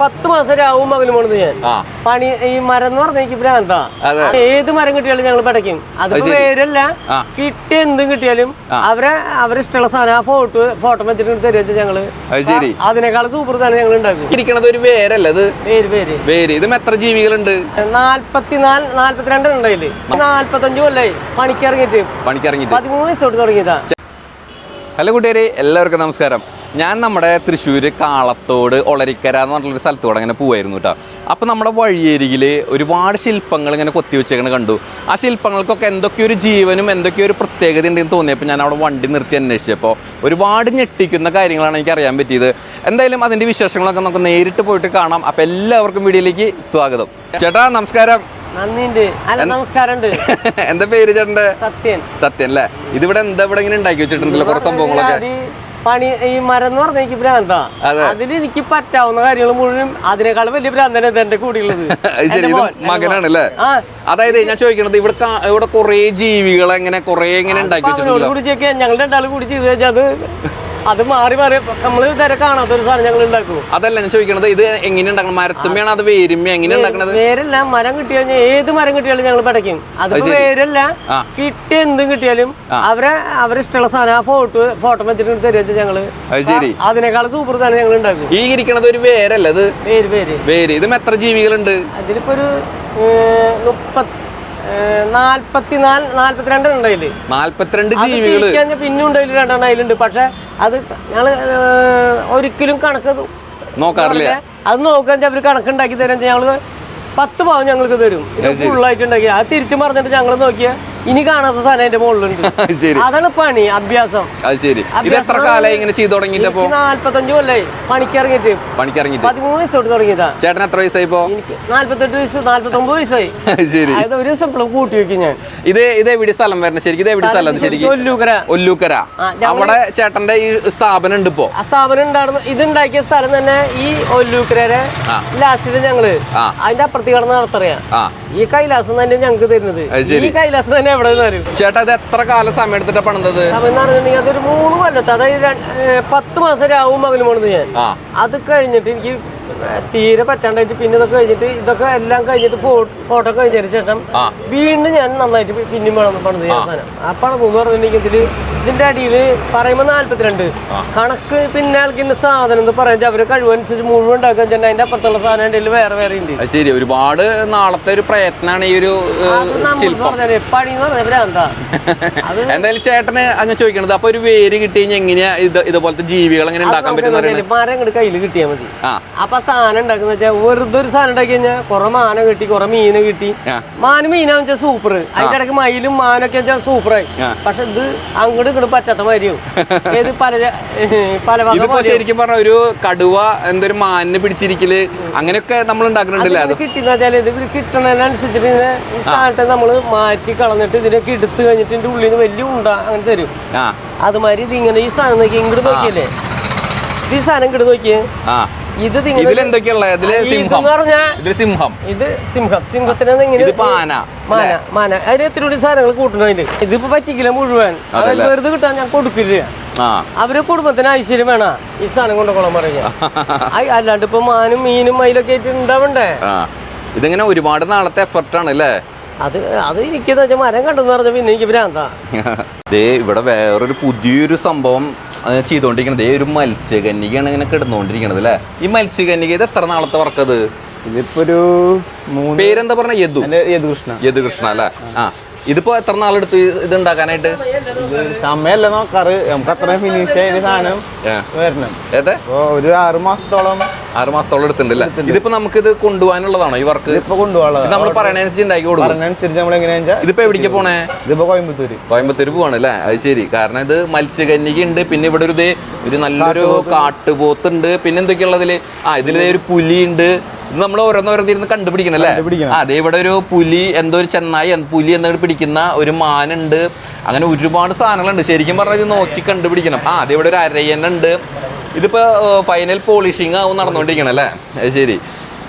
10 മാസം രാവും മകനും പോണത് ഞാൻ പണി ഈ മരം എന്ന് പറഞ്ഞ എനിക്ക് ഭ്രാന്താ. ഏത് മരം കിട്ടിയാലും ഞങ്ങൾ പടയ്ക്കും. അതിപ്പോ പേരല്ല, കിട്ടിയ എന്തും കിട്ടിയാലും അവരിഷ്ടമുള്ള സാധനം ആ ഫോട്ടോ വെച്ചിട്ട് തരുക ഞങ്ങള്. അതിനേക്കാൾ സൂപ്പർ സാധനം ഞങ്ങൾ ഉണ്ടാക്കും. ഒരു വേരല്ലത് പേര്. ഇത് എത്ര ജീവികളുണ്ട്? 42 ഉണ്ടായില്ലേ. 45 കൊല്ലായി പണിക്കിറങ്ങിട്ട് 13 വയസ്സ് തൊട്ട് തുടങ്ങിയതാ. ഹലോ കൂട്ടുകാരെ, എല്ലാവർക്കും നമസ്കാരം. ഞാൻ നമ്മുടെ തൃശ്ശൂർ കാളത്തോട് ഒളരിക്കര എന്ന് പറഞ്ഞൊരു സ്ഥലത്തോടെ അങ്ങനെ പോവായിരുന്നു കേട്ടോ. അപ്പോൾ നമ്മുടെ വഴിയരികിൽ ഒരുപാട് ശില്പങ്ങൾ ഇങ്ങനെ കൊത്തിവെച്ചേക്കണ കണ്ടു. ആ ശില്പങ്ങൾക്കൊക്കെ എന്തൊക്കെയൊരു ജീവനും എന്തൊക്കെയൊരു പ്രത്യേകത ഉണ്ടെന്ന് തോന്നിയപ്പോൾ ഞാൻ അവിടെ വണ്ടി നിർത്തി അന്വേഷിച്ചപ്പോൾ ഒരുപാട് ഞെട്ടിക്കുന്ന കാര്യങ്ങളാണ് എനിക്ക് അറിയാൻ പറ്റിയത്. എന്തായാലും അതിൻ്റെ വിശേഷങ്ങളൊക്കെ നമുക്ക് നേരിട്ട് പോയിട്ട് കാണാം. അപ്പോൾ എല്ലാവർക്കും വീഡിയോയിലേക്ക് സ്വാഗതം. ചേട്ടാ നമസ്കാരം. നമസ്കാരം. എന്താ പേര് ചേട്ടൻ്റെ? സത്യൻ അല്ലേ? ഇതിവിടെ എന്താ ഇവിടെ ഇങ്ങനെ ഉണ്ടാക്കി വെച്ചിട്ടുണ്ടല്ലോ കുറേ സംഭവങ്ങളൊക്കെ. പണി ഈ മരം എന്ന് പറഞ്ഞ എനിക്ക് ഭ്രാന്താ. അതിൽ എനിക്ക് പറ്റാവുന്ന കാര്യങ്ങൾ മുഴുവൻ അതിനേക്കാൾ വലിയ ഭ്രാന്തന എന്റെ കൂടിയുള്ളത്. മകനാണല്ലേ? അതായത് ഞാൻ ചോദിക്കണത് ഇവിടെ കുറെ ജീവികളെ എങ്ങനെ ഉണ്ടാക്കി വെച്ചിട്ടുണ്ടല്ലോ. ഞങ്ങളുടെ രണ്ടാളും കൂടി ചെയ്ത് വെച്ചാൽ അത് മാറി നമ്മള് ഇതുവരെ കാണാത്തൊരു സാധനം ഞങ്ങൾ ഉണ്ടാക്കും. അതല്ല ഞാൻ ചോദിക്കണത്, ഇത് എങ്ങനെ ഉണ്ടാക്കണം? മരത്തുമ്മയാണ് അത് വേരുമ്മ എങ്ങനെ ഉണ്ടാക്കണത്? വേരല്ല, മരം കിട്ടിയാൽ ഏത് മരം കിട്ടിയാലും ഞങ്ങൾ പടയ്ക്കും. അത് വേരല്ല, കിട്ടിയ എന്തും കിട്ടിയാലും അവരിഷ്ടമുള്ള സാധനം ആ ഫോട്ടോ വെച്ചിട്ട് തരുക ഞങ്ങള്. അതിനേക്കാൾ സൂപ്പർ സാധനം ഞങ്ങൾ ഉണ്ടാക്കും. ഈ ഇരിക്കണത് ഒരു വേരല്ല, അത് വേര്. ഇത് എത്ര ജീവികളുണ്ട്? അതിലിപ്പോ ഒരു 42 ഉണ്ടായില്ലേ. 42 ജീവികള് പിന്നെ ഉണ്ടായില്ല, 2 അതിലുണ്ട്. പക്ഷെ അത് ഞങ്ങള് ഒരിക്കലും കണക്ക് നോക്കാറില്ല. അത് നോക്കാൻ അവര് കണക്കുണ്ടാക്കി തരാൻ ഞങ്ങള് 10 പാവം ഞങ്ങൾക്ക് തരും. ഇത് ഫുള്ളായിട്ട് ഉണ്ടാക്കി അത് തിരിച്ചു മറിഞ്ഞിട്ട് ഞങ്ങൾ നോക്കിയാ ഇനി കാണാത്ത സാധനം എന്റെ മുകളിലുണ്ട്. അതാണ് പണി, അഭ്യാസം. 45 കൊല്ലായി പണിക്കിറങ്ങിട്ട് 13 വയസ്സ് തൊട്ട് തുടങ്ങിയതാ. ചേട്ടൻ എത്ര വയസ്സായി? 48 വയസ്സ് 49 വയസ്സായി. അതായത് ഒരു ദിവസം കൂട്ടി വെക്കും ഞാൻ. ഇത് എവിടെ സ്ഥലം വരണം ശരിക്കും? ഇത് എവിടെ സ്ഥലം ശരിക്കും? ഒല്ലൂക്കര. അവിടെ ചേട്ടന്റെ ഈ സ്ഥാപനം ഉണ്ട്. ഇപ്പോ ആ സ്ഥാപനം ഉണ്ടായിരുന്നു. ഇത് ഉണ്ടാക്കിയ സ്ഥലം തന്നെ ഈ ഒല്ലൂക്കര ലാസ്റ്റില് ഞങ്ങള് അതിന്റെ അപ്പുറത്ത് കിടന്ന് നടത്തറിയാ. ഈ കൈലാസം തന്നെ ഞങ്ങൾക്ക് തരുന്നത്. ഈ കൈലാസം തന്നെ എവിടെ ചേട്ടാ ഇത് എത്ര കാലം സമയം എടുത്തിട്ടാ പണിതത്? സമയം പറഞ്ഞിട്ടുണ്ടെങ്കിൽ അതൊരു 3 കൊല്ലത്ത്, അതായത് 10 മാസം രാവും മകനും പോണത് ഞാൻ. അത് കഴിഞ്ഞിട്ട് എനിക്ക് തീരെ പറ്റാണ്ടായിട്ട് പിന്നെ ഇതൊക്കെ കഴിഞ്ഞിട്ട് ഇതൊക്കെ എല്ലാം കഴിഞ്ഞിട്ട് ഫോട്ടോ കഴിഞ്ഞതിന് ശേഷം വീണ്ടും ഞാൻ നന്നായിട്ട് പിന്നെയും പണിത് ചെയ്യാൻ സാധനം. ആ പണിതെന്ന് പറഞ്ഞിട്ടുണ്ടെങ്കിൽ ഇതിന്റെ അടിയിൽ പറയുമ്പോൾ 42 കണക്ക് പിന്നെ ആൾക്കിന്റെ സാധനം എന്ന് പറയാൻ അവര് കഴിവനുസരിച്ച് മുഴുവൻ ഉണ്ടാക്കാൻ ചെന്നാൽ അതിന്റെ അപ്പുറത്തുള്ള സാധനം എന്റെ വേറെ ഉണ്ട്. ശരി, ഒരുപാട് നാളത്തെ ഒരു പ്രയത്നമാണ് ഈ ഒരു പണി എന്ന് പറഞ്ഞ ഭ്രാന്താ. എന്തായാലും ചേട്ടന് ഞാൻ ചോദിക്കണത്, അപ്പൊ ഒരു വേര് കിട്ടി കഴിഞ്ഞാൽ എങ്ങനെയാ ഇതുപോലത്തെ ജീവികൾ എങ്ങനെ ഉണ്ടാക്കാൻ പറ്റുന്ന? മരം ഇങ്ങോട്ട് കയ്യിൽ കിട്ടിയാൽ മതി. അപ്പൊ സാധനം ഉണ്ടാക്കുന്ന വെച്ചാൽ വെറുതെ ഒരു സാധനം ഉണ്ടാക്കി കഴിഞ്ഞാൽ കുറെ മാന കിട്ടി, കുറെ മീന് കിട്ടി. മീനാന്ന് വെച്ചാൽ സൂപ്പർ. അതിന്റെ ഇടയ്ക്ക് മയിലും മാനൊക്കെ വെച്ചാൽ സൂപ്പറായി. പക്ഷെ ഇത് അങ്ങോട്ട് ഇങ്ങോട്ട് പറ്റാത്ത മാതിരിയും ഏത് പല ശരിക്കും പറഞ്ഞ ഒരു കടുവ എന്തൊരു മാനിനെ പിടിച്ചിരിക്കല് അങ്ങനെയൊക്കെ നമ്മൾ ഉണ്ടാക്കുന്നുണ്ടല്ലേ? അത് കിട്ടിയെന്ന് വെച്ചാൽ ഇത് കിട്ടണതിനനുസരിച്ചിട്ട് ഈ സാധനത്തെ നമ്മള് മാറ്റി കളഞ്ഞിട്ട് ഇതിനൊക്കെ എടുത്തു കഴിഞ്ഞിട്ട് ഇതിന്റെ ഉള്ളിൽ നിന്ന് വലിയ ഉണ്ട അങ്ങനെ തരും. അതുമാതിരി ഇതിങ്ങനെ ഈ സാധനം നോക്കി ഇങ്ങോട്ട് നോക്കിയല്ലേ, ഈ സാധനം ഇങ്ങോട്ട് നോക്കിയേ. ഇത് സിംഹത്തിന് മാന അതിന് എത്ര സാധനങ്ങൾ കൂട്ടണതില്. ഇതിപ്പോ പറ്റിക്കില്ല മുഴുവൻ, വെറുതെ കിട്ടാൻ ഞാൻ കൊടുക്കില്ല. അവരെ കുടുംബത്തിന് ഐശ്വര്യം വേണം ഈ സാധനം കൊണ്ടുകൊള്ളാൻ പറയാ. അല്ലാണ്ട് ഇപ്പൊ മാനും മീനും മയിലൊക്കെ ആയിട്ട് ഉണ്ടാവണ്ടേ. ഇതിങ്ങനെ ഒരുപാട് നാളത്തെ എഫർട്ടാണ് അല്ലേ? അത് എനിക്കെന്ന് വെച്ചാൽ മരം കണ്ടെന്ന് പറഞ്ഞ പിന്നെ എനിക്ക് ഭ്രാന്താ. ഇവിടെ വേറൊരു പുതിയൊരു സംഭവം ചെയ്തോണ്ടിരിക്കണത്. ഒരു മത്സ്യകന്യകയാണ് ഇങ്ങനെ കിടന്നുകൊണ്ടിരിക്കണത് അല്ലേ? ഈ മത്സ്യകന്യക ഇത് എത്ര നാളത്തെ വർക്കത്? ഇതിപ്പോ ഒരു പേരെന്താ പറഞ്ഞ? യദുകൃഷ്ണ അല്ലേ? ഇതിപ്പോ എത്ര നാളെടുത്ത് ഇത് ഉണ്ടാക്കാനായിട്ട്? സമയല്ല നോക്കാറ്, നമുക്ക് അത്ര ഫിനിഷ് ചെയ്ത സാധനം വരണം. ഒരു 6 മാസത്തോളം എടുത്തിട്ടുണ്ടല്ലേ? ഇതിപ്പോ നമുക്ക് ഇത് കൊണ്ടുപോകാനുള്ളതാണോ ഈ വർക്ക്? ഇപ്പൊ കൊണ്ടുപോകാനുള്ളത് നമ്മൾ പറയണനുസരിച്ച് ഉണ്ടാക്കി കൊടുക്കും. നമ്മൾ എങ്ങനെയാ? ഇതിപ്പോ എവിടേക്ക് പോണേ? ഇതിപ്പോ കോയമ്പത്തൂർ പോവാണ് അല്ലേ? അത് ശരി. കാരണം ഇത് മത്സ്യകന്യക ഉണ്ട്, പിന്നെ ഇവിടെ ഒരു നല്ലൊരു കാട്ടുപോത്തുണ്ട്, പിന്നെ എന്തൊക്കെയുള്ളതില് ഇതില് ഒരു പുലി ഉണ്ട്. ഇത് നമ്മൾ ഓരോന്നോരോന്നിരുന്ന് കണ്ടുപിടിക്കണം അല്ലേ? അതെ, ഇവിടെ ഒരു പുലി, എന്തോ ഒരു ചെന്നായി പുലി എന്നോട് പിടിക്കുന്ന ഒരു മാനുണ്ട്. അങ്ങനെ ഒരുപാട് സാധനങ്ങളുണ്ട്. ശരിക്കും പറഞ്ഞാൽ ഇത് നോക്കി കണ്ടുപിടിക്കണം. അതെ, ഇവിടെ ഒരു അരയനുണ്ട്. ഇതിപ്പോ ഫൈനൽ പോളിഷിങ് ആവും നടന്നുകൊണ്ടിരിക്കണം അല്ലേ? അത് ശരി.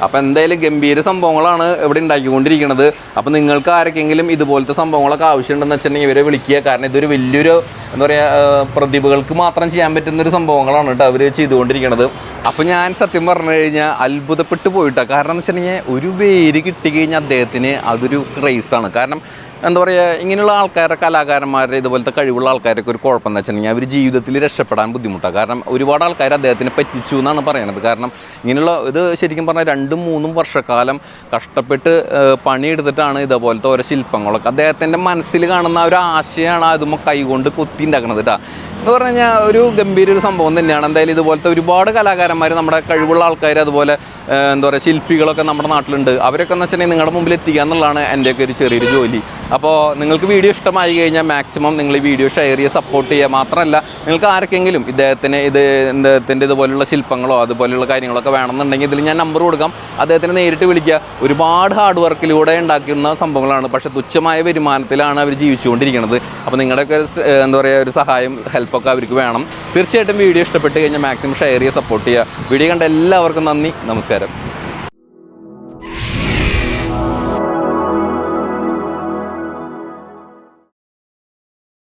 അപ്പോൾ എന്തായാലും ഗംഭീര സംഭവങ്ങളാണ് ഇവിടെ ഉണ്ടാക്കിക്കൊണ്ടിരിക്കുന്നത്. അപ്പോൾ നിങ്ങൾക്ക് ആർക്കെങ്കിലും ഇതുപോലത്തെ സംഭവങ്ങളൊക്കെ ആവശ്യമുണ്ടെന്ന് വെച്ചിട്ടുണ്ടെങ്കിൽ ഇവരെ വിളിക്കുക. കാരണം ഇതൊരു വലിയൊരു എന്താ പറയുക പ്രതിഭകൾക്ക് മാത്രം ചെയ്യാൻ പറ്റുന്നൊരു സംഭവങ്ങളാണ് കേട്ടോ അവർ ചെയ്തുകൊണ്ടിരിക്കുന്നത്. അപ്പോൾ ഞാൻ സത്യം പറഞ്ഞു കഴിഞ്ഞാൽ അത്ഭുതപ്പെട്ടു പോയിട്ടാണ്. കാരണം എന്ന് വെച്ചിട്ടുണ്ടെങ്കിൽ ഒരു വേര് കിട്ടിക്കഴിഞ്ഞാൽ അദ്ദേഹത്തിന് അതൊരു ക്രൈസാണ്. കാരണം എന്താ പറയുക, ഇങ്ങനെയുള്ള ആൾക്കാരെ, കലാകാരന്മാരുടെ ഇതുപോലത്തെ കഴിവുള്ള ആൾക്കാരൊക്കെ ഒരു കുഴപ്പമെന്ന് വെച്ചിട്ടുണ്ടെങ്കിൽ അവർ ജീവിതത്തിൽ രക്ഷപ്പെടാൻ ബുദ്ധിമുട്ടാണ്. കാരണം ഒരുപാട് ആൾക്കാർ അദ്ദേഹത്തിനെ പറ്റിച്ചു എന്നാണ് പറയണത്. കാരണം ഇങ്ങനെയുള്ള ഇത് ശരിക്കും പറഞ്ഞാൽ 2-3 വർഷക്കാലം കഷ്ടപ്പെട്ട് പണിയെടുത്തിട്ടാണ് ഇതുപോലത്തെ ഓരോ ശില്പങ്ങളൊക്കെ അദ്ദേഹത്തിൻ്റെ മനസ്സിൽ കാണുന്ന ഒരു ആശയമാണ് അതുമ്പോൾ കൈകൊണ്ട് കൊത്തി ഉണ്ടാക്കുന്നത് കേട്ടോ. എന്ന് പറഞ്ഞു കഴിഞ്ഞാൽ ഒരു ഗംഭീര ഒരു സംഭവം തന്നെയാണ്. എന്തായാലും ഇതുപോലത്തെ ഒരുപാട് കലാകാരന്മാർ, നമ്മുടെ കഴിവുള്ള ആൾക്കാർ, അതുപോലെ എന്താ പറയുക ശില്പികളൊക്കെ നമ്മുടെ നാട്ടിലുണ്ട്. അവരൊക്കെ എന്ന് വെച്ചിട്ടുണ്ടെങ്കിൽ നിങ്ങളുടെ മുമ്പിൽ എത്തിക്കുക എന്നുള്ളതാണ് എൻ്റെയൊക്കെ ഒരു ചെറിയൊരു ജോലി. അപ്പോൾ നിങ്ങൾക്ക് വീഡിയോ ഇഷ്ടമായി കഴിഞ്ഞാൽ മാക്സിമം നിങ്ങൾ ഈ വീഡിയോ ഷെയർ ചെയ്യുക, സപ്പോർട്ട് ചെയ്യുക. മാത്രമല്ല നിങ്ങൾക്ക് ആർക്കെങ്കിലും ഇദ്ദേഹത്തിൻ്റെ ഇതുപോലുള്ള ശില്പങ്ങളോ അതുപോലെയുള്ള കാര്യങ്ങളൊക്കെ വേണമെന്നുണ്ടെങ്കിൽ ഇതിൽ ഞാൻ നമ്പർ കൊടുക്കാം, അദ്ദേഹത്തിനെ നേരിട്ട് വിളിക്കുക. ഒരുപാട് ഹാർഡ് വർക്കിലൂടെ ഉണ്ടാക്കുന്ന സംഭവങ്ങളാണ്, പക്ഷേ തുച്ഛമായ വരുമാനത്തിലാണ് അവർ ജീവിച്ചുകൊണ്ടിരിക്കുന്നത്. അപ്പോൾ നിങ്ങളുടെയൊക്കെ എന്താ പറയുക ഒരു സഹായം, ഹെൽപ്പൊക്കെ അവർക്ക് വേണം. തീർച്ചയായിട്ടും വീഡിയോ ഇഷ്ടപ്പെട്ട് കഴിഞ്ഞാൽ മാക്സിമം ഷെയർ ചെയ്യുക, സപ്പോർട്ട് ചെയ്യുക. വീഡിയോ കണ്ട എല്ലാവർക്കും നന്ദി, നമസ്കാരം.